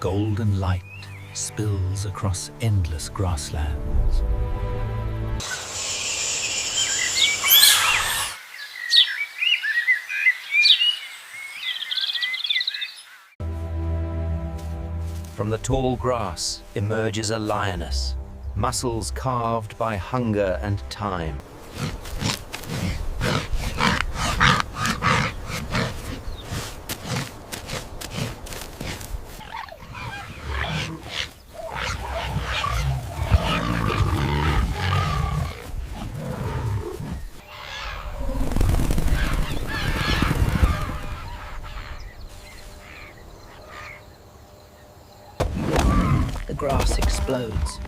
golden light spills across endless grasslands. From the tall grass emerges a lioness, muscles carved by hunger and time. The grass explodes.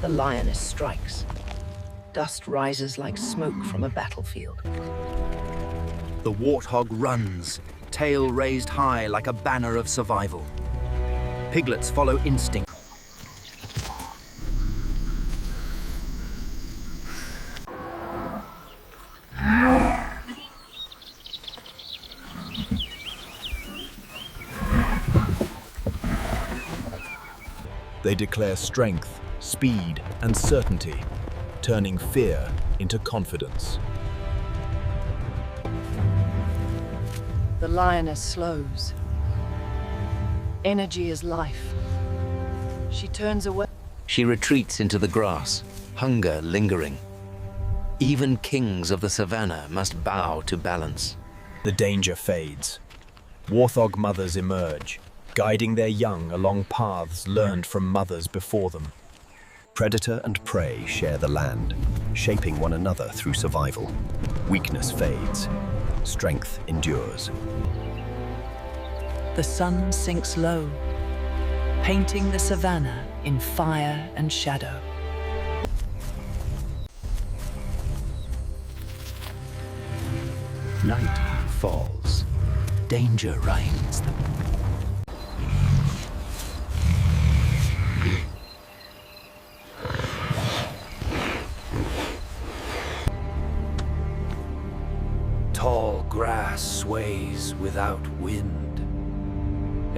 The lioness strikes. Dust rises like smoke from a battlefield. The warthog runs, tail raised high like a banner of survival. Piglets follow instinct. They declare strength, speed, and certainty, turning fear into confidence. The lioness slows. Energy is life. She turns away. She retreats into the grass, hunger lingering. Even kings of the savannah must bow to balance. The danger fades. Warthog mothers emerge, guiding their young along paths learned from mothers before them. Predator and prey share the land, shaping one another through survival. Weakness fades. Strength endures. The sun sinks low, painting the savannah in fire and shadow. Night falls. Danger reigns. Tall grass sways without wind.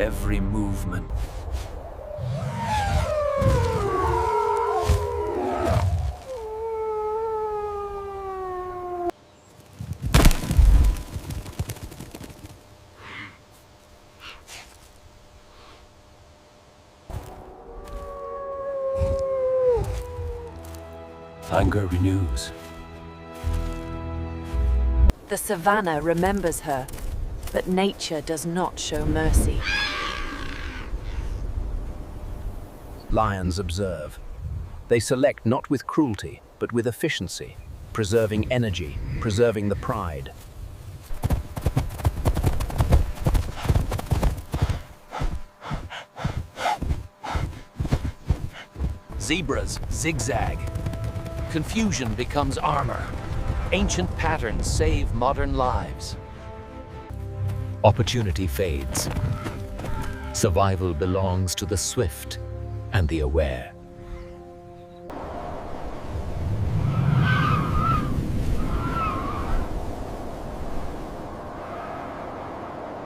Every movement. Hunger renews. The savannah remembers her, but nature does not show mercy. Lions observe. They select not with cruelty, but with efficiency, preserving energy, preserving the pride. Zebras zigzag. Confusion becomes armor. Ancient patterns save modern lives. Opportunity fades. Survival belongs to the swift and the aware.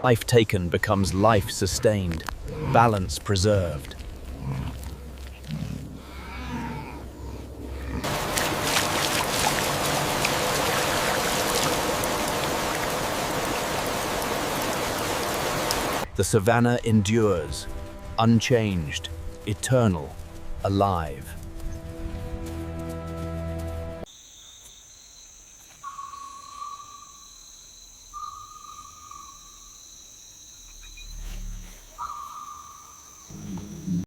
Life taken becomes life sustained, balance preserved. The savannah endures, unchanged, eternal, alive.